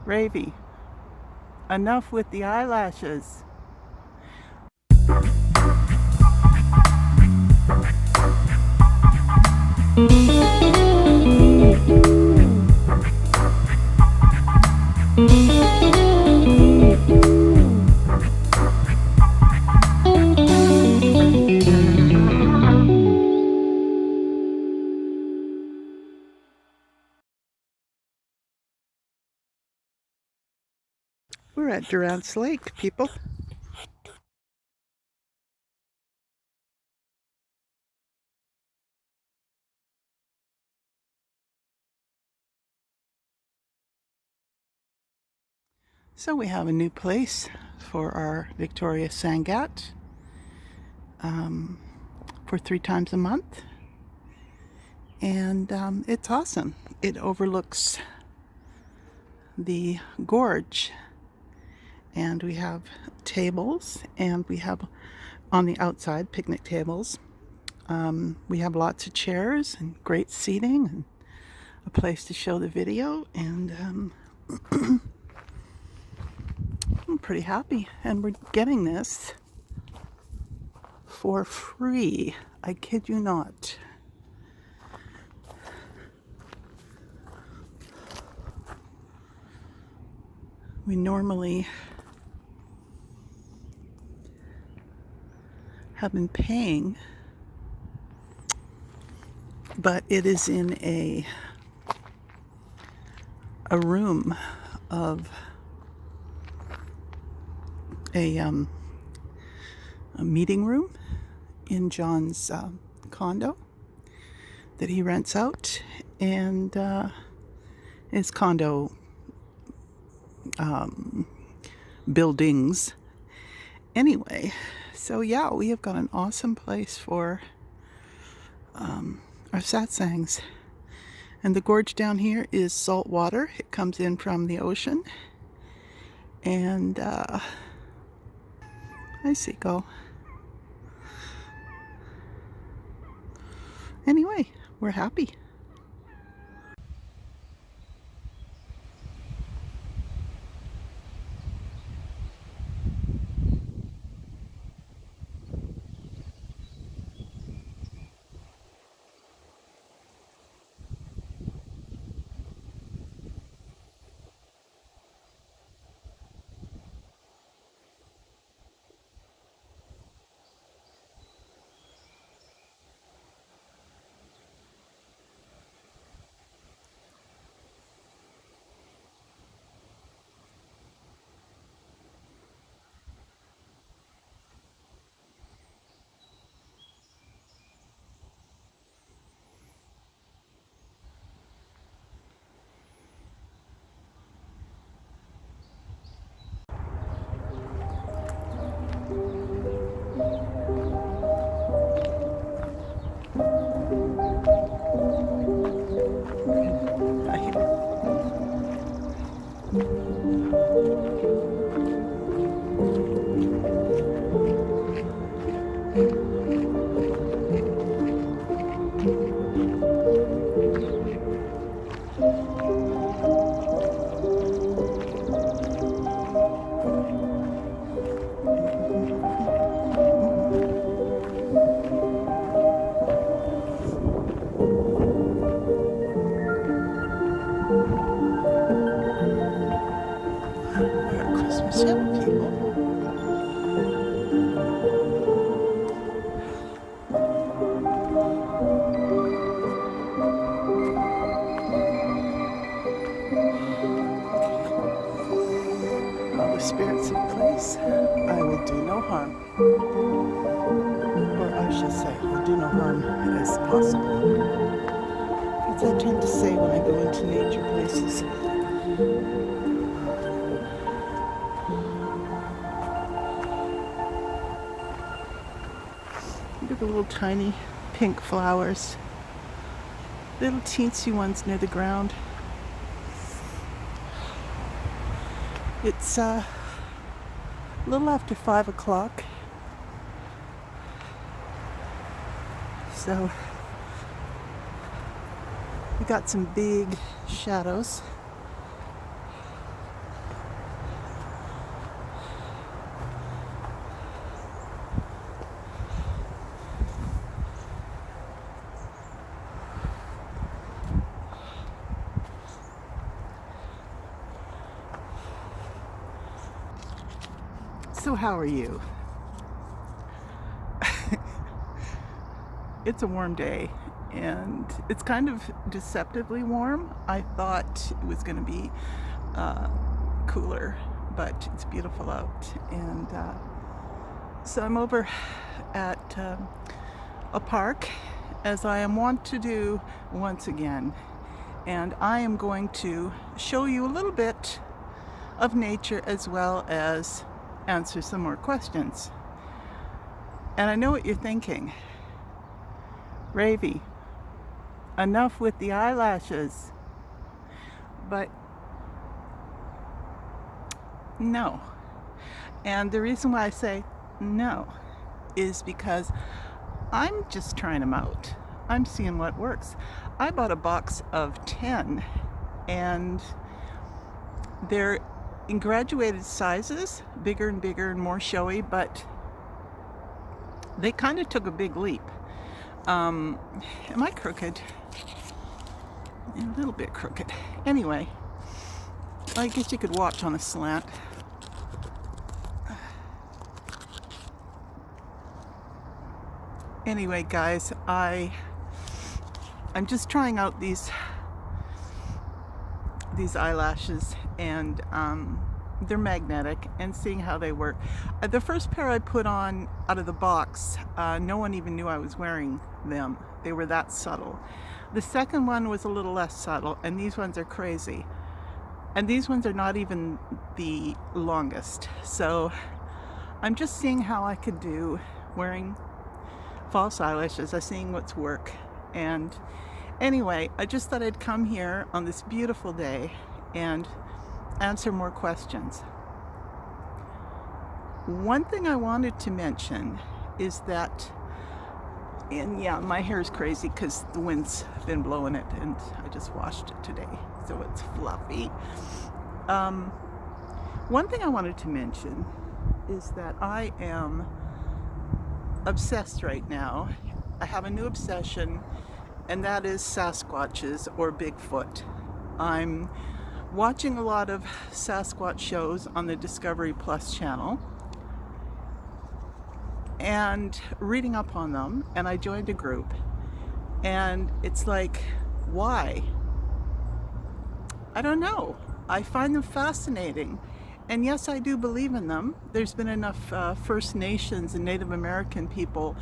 Ravy, enough with the eyelashes. We're at Durant's Lake, people. So we have a new place for our Victoria Sangat for 3 times a month. And it's awesome. It overlooks the gorge. And we have tables, and we have on the outside picnic tables. We have lots of chairs and great seating and a place to show the video, and I'm pretty happy. And we're getting this for free. I kid you not. We normally have been paying, but it is in a room of a meeting room in John's condo that he rents out, and his condo buildings. Anyway, so yeah, we have got an awesome place for our satsangs. And the gorge down here is salt water. It comes in from the ocean. And hi, Seagull. Anyway, we're happy. We're at Christmas Hill, people. All the spirits in place, I will do no harm. Or I should say, will do no harm as possible. As I tend to say when I go into nature places. Look at the little tiny pink flowers. Little teensy ones near the ground. It's a little after 5 o'clock. So we got some big shadows. So how are you? It's a warm day, and it's kind of deceptively warm. I thought it was going to be cooler, but it's beautiful out. And so I'm over at a park, as I am wont to do once again. And I am going to show you a little bit of nature as well as answer some more questions. And I know what you're thinking. Ravy, enough with the eyelashes. But no. And the reason why I say no is because I'm just trying them out. I'm seeing what works. I bought a box of 10, and they're in graduated sizes, bigger and bigger and more showy, but they kind of took a big leap. Am I crooked? A little bit crooked. Anyway, I guess you could watch on a slant. Anyway, guys, I'm just trying out these eyelashes, and they're magnetic, and seeing how they work. The first pair I put on out of the box, no one even knew I was wearing them. They were that subtle. The second one was a little less subtle, and these ones are crazy. And these ones are not even the longest. So I'm just seeing how I could do wearing false eyelashes. I'm seeing what's work. And anyway, I just thought I'd come here on this beautiful day and answer more questions. One thing I wanted to mention is that, and yeah, my hair is crazy because the wind's been blowing it, and I just washed it today, so it's fluffy. One thing I wanted to mention is that I am obsessed right now. I have a new obsession, and that is Sasquatches or Bigfoot. I'm watching a lot of Sasquatch shows on the Discovery Plus channel and reading up on them, and I joined a group, and it's like, why? I don't know. I find them fascinating. And yes, I do believe in them. There's been enough First Nations and Native American people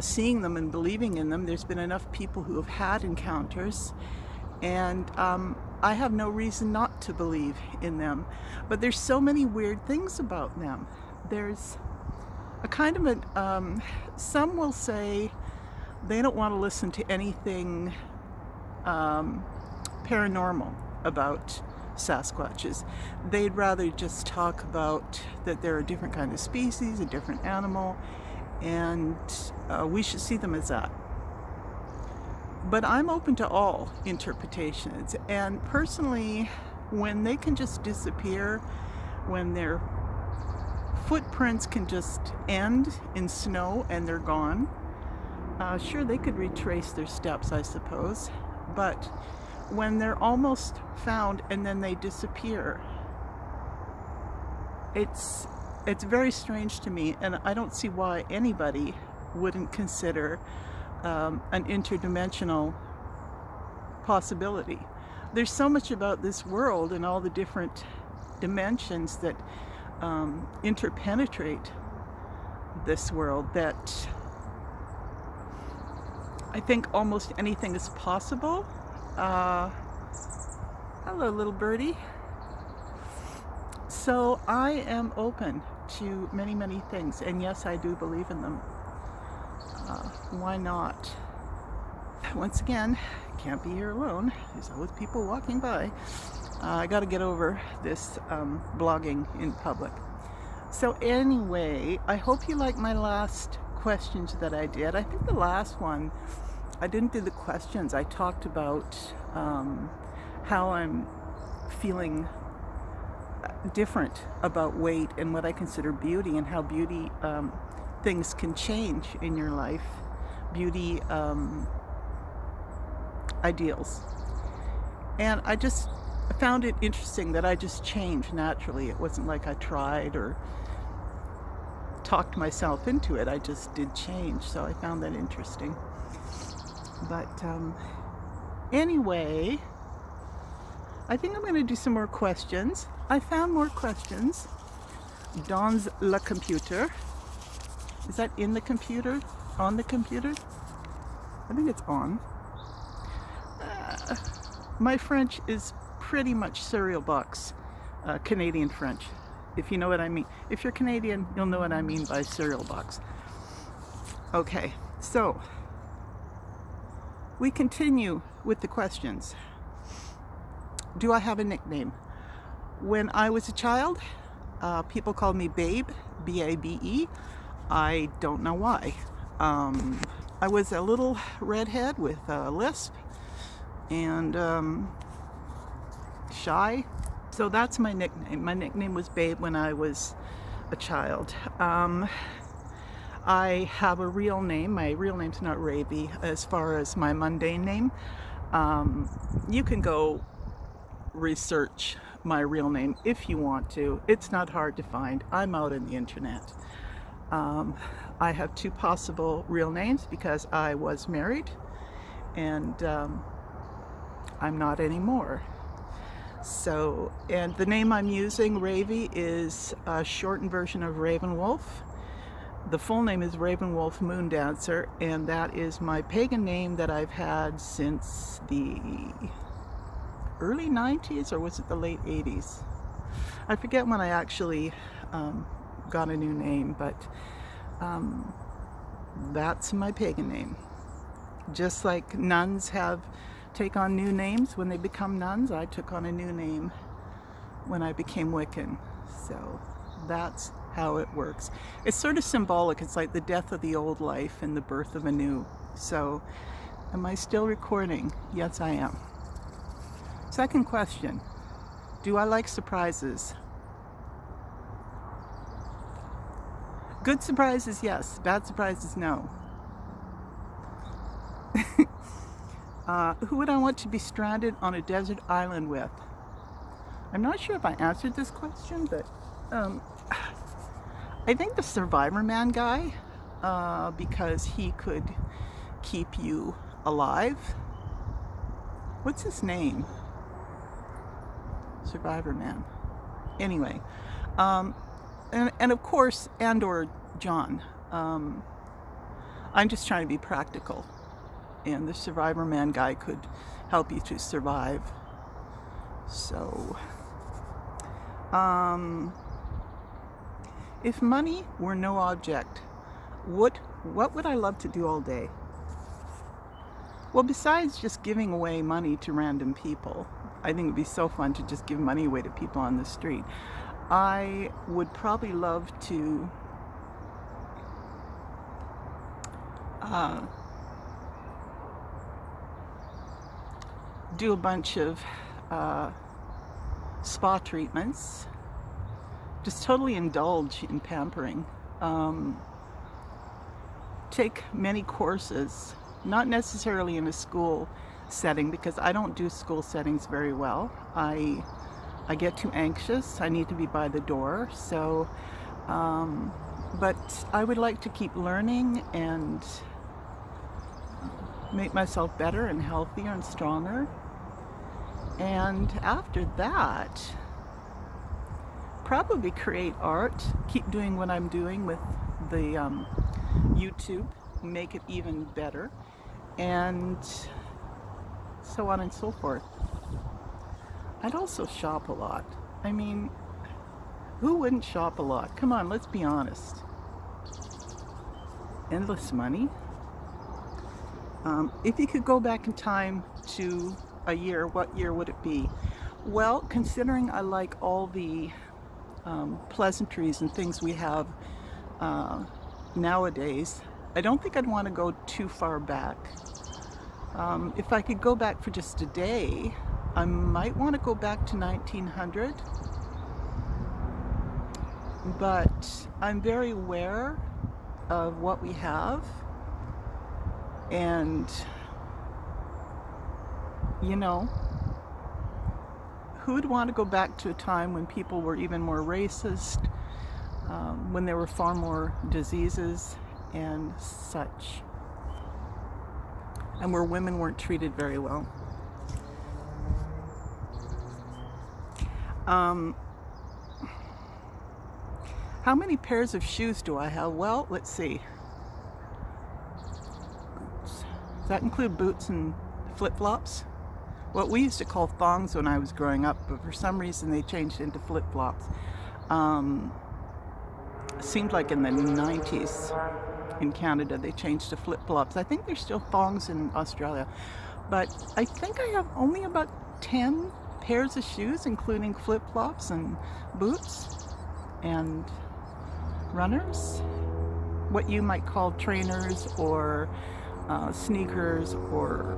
seeing them and believing in them. There's been enough people who have had encounters, and I have no reason not to believe in them. But there's so many weird things about them. There's a kind of a, some will say they don't want to listen to anything paranormal about Sasquatches. They'd rather just talk about that they're a different kind of species, a different animal, and we should see them as that. But I'm open to all interpretations, and personally, when they can just disappear, when their footprints can just end in snow and they're gone, sure, they could retrace their steps, I suppose, but when they're almost found and then they disappear, it's very strange to me, and I don't see why anybody wouldn't consider an interdimensional possibility. There's so much about this world and all the different dimensions that interpenetrate this world that I think almost anything is possible. Hello, little birdie. So I am open to many, many things, and yes, I do believe in them. Why not? Once again, can't be here alone. There's always people walking by. I got to get over this blogging in public. So anyway, I hope you like my last questions that I did. I think the last one, I didn't do the questions. I talked about how I'm feeling different about weight and what I consider beauty, and how beauty things can change in your life. Beauty ideals. And I just found it interesting that I just changed naturally. It wasn't like I tried or talked myself into it. I just did change, so I found that interesting. But anyway, I think I'm going to do some more questions. I found more questions. Dans le computer. Is that in the computer? On the computer? I think it's on. My French is pretty much cereal box, Canadian French, if you know what I mean. If you're Canadian, you'll know what I mean by cereal box. Okay, so we continue with the questions. Do I have a nickname? When I was a child, people called me Babe, B-A-B-E. I don't know why. I was a little redhead with a lisp and shy. So that's my nickname. My nickname was Babe when I was a child. I have a real name. My real name's not Ravy. As far as my mundane name, you can go research my real name if you want to. It's not hard to find. I'm out on the internet. I have two possible real names because I was married and I'm not anymore. So, and the name I'm using, Ravy, is a shortened version of Ravenwolf. The full name is Ravenwolf Moondancer, and that is my pagan name that I've had since the early 90s, or was it the late 80s? I forget when I actually got a new name, but that's my pagan name. Just like nuns take on new names when they become nuns, I took on a new name when I became Wiccan. So that's how it works. It's sort of symbolic. It's like the death of the old life and the birth of a new. So, am I still recording? Yes, I am. Second question. Do I like surprises? Good surprises, yes. Bad surprises, no. Who would I want to be stranded on a desert island with? I'm not sure if I answered this question, but I think the Survivor Man guy, because he could keep you alive. What's his name? Survivor Man. Anyway, and of course, or John. I'm just trying to be practical. And the Survivor Man guy could help you to survive. So, if money were no object, what would I love to do all day? Well, besides just giving away money to random people, I think it'd be so fun to just give money away to people on the street. I would probably love to do a bunch of spa treatments, just totally indulge in pampering, take many courses, not necessarily in a school setting because I don't do school settings very well. I get too anxious. I need to be by the door. So, but I would like to keep learning and make myself better and healthier and stronger. And after that, probably create art, keep doing what I'm doing with the YouTube, make it even better, and so on and so forth. I'd also shop a lot. I mean, who wouldn't shop a lot? Come on, let's be honest. Endless money. If you could go back in time to a year, what year would it be? Well, considering I like all the pleasantries and things we have nowadays, I don't think I'd want to go too far back. If I could go back for just a day, I might want to go back to 1900, but I'm very aware of what we have, and you know, who'd want to go back to a time when people were even more racist, when there were far more diseases and such, and where women weren't treated very well. How many pairs of shoes do I have? Well, let's see. Does that include boots and flip-flops? What we used to call thongs when I was growing up, but for some reason they changed into flip-flops. Seemed like in the 90s in Canada they changed to flip-flops. I think there's still thongs in Australia, but I think I have only about 10 pairs of shoes, including flip-flops and boots and runners, what you might call trainers or sneakers or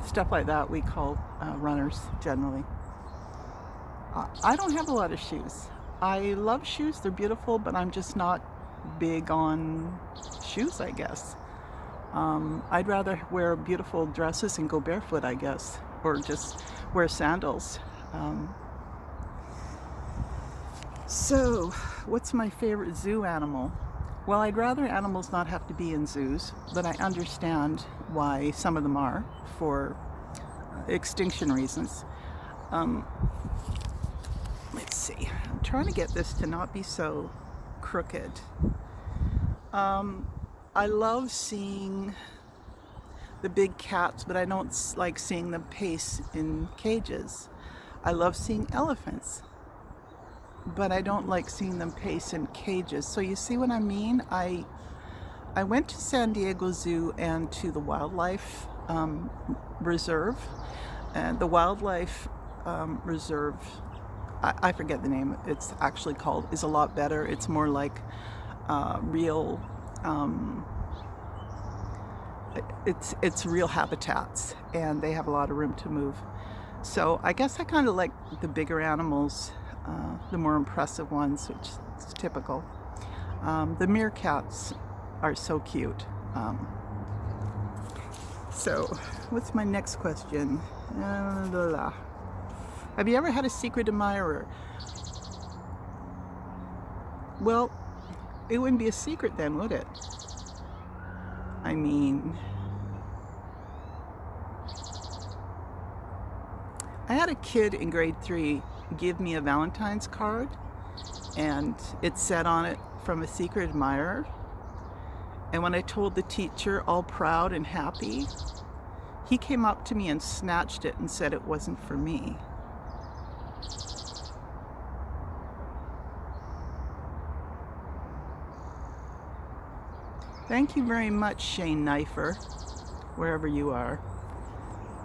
stuff like that. We call runners generally. I don't have a lot of shoes. I love shoes, they're beautiful, but I'm just not big on shoes, I guess. I'd rather wear beautiful dresses and go barefoot, I guess, or just wear sandals. So, what's my favorite zoo animal? Well, I'd rather animals not have to be in zoos, but I understand why some of them are, for extinction reasons. Let's see. I'm trying to get this to not be so crooked. I love seeing the big cats, but I don't like seeing them pace in cages. I love seeing elephants, but I don't like seeing them pace in cages. So you see what I mean? I went to San Diego Zoo and to the wildlife reserve. And the wildlife reserve, I forget the name, it's actually called, is a lot better. It's more like real, it's real habitats, and they have a lot of room to move. So I guess I kind of like the bigger animals, the more impressive ones, which is typical. The meerkats are so cute. So what's my next question? Have you ever had a secret admirer? Well, it wouldn't be a secret then, would it? I mean, I had a kid in grade 3 give me a Valentine's card, and it said on it, "From a secret admirer." And when I told the teacher, all proud and happy, he came up to me and snatched it and said it wasn't for me. Thank you very much, Shane Knifer, wherever you are.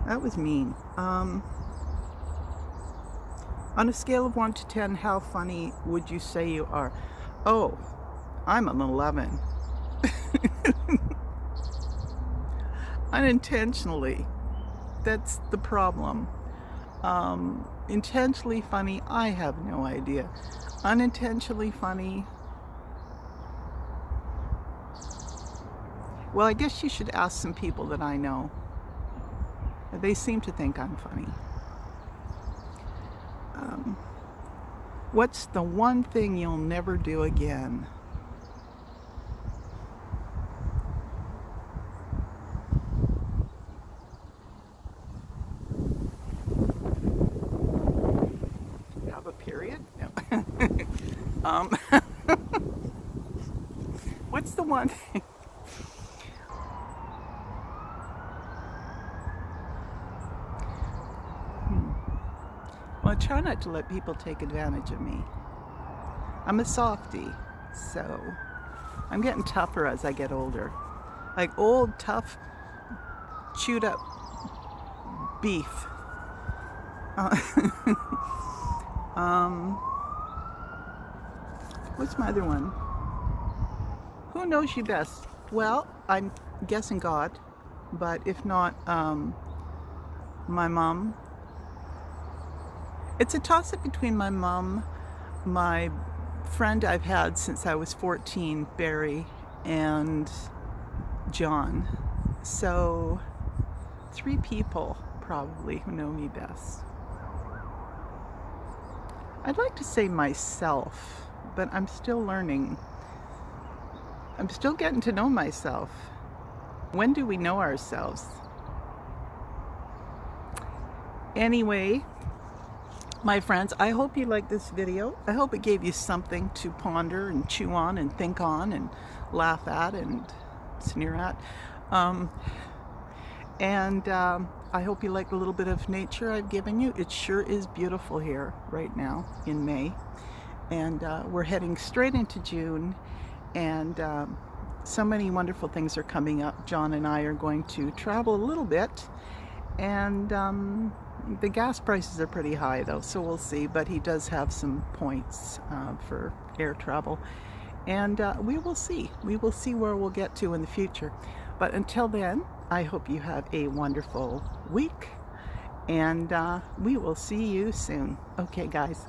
That was mean. On a scale of 1 to 10, how funny would you say you are? Oh, I'm an 11. Unintentionally. That's the problem. Intentionally funny, I have no idea. Unintentionally funny, well, I guess you should ask some people that I know. They seem to think I'm funny. What's the one thing you'll never do again? Have a period? No. What's the one thing? Well, I try not to let people take advantage of me. I'm a softie, so I'm getting tougher as I get older. Like old, tough, chewed up beef. What's my other one? Who knows you best? Well, I'm guessing God, but if not, my mom. It's a toss-up between my mom, my friend I've had since I was 14, Barry, and John. So 3 people probably who know me best. I'd like to say myself, but I'm still learning. I'm still getting to know myself. When do we know ourselves? Anyway, my friends, I hope you liked this video. I hope it gave you something to ponder and chew on and think on and laugh at and sneer at. I hope you like a little bit of nature I've given you. It sure is beautiful here right now in May. And we're heading straight into June. And so many wonderful things are coming up. John and I are going to travel a little bit. And the gas prices are pretty high though, so we'll see. But he does have some points for air travel. And we will see. We will see where we'll get to in the future. But until then, I hope you have a wonderful week. And we will see you soon. Okay, guys.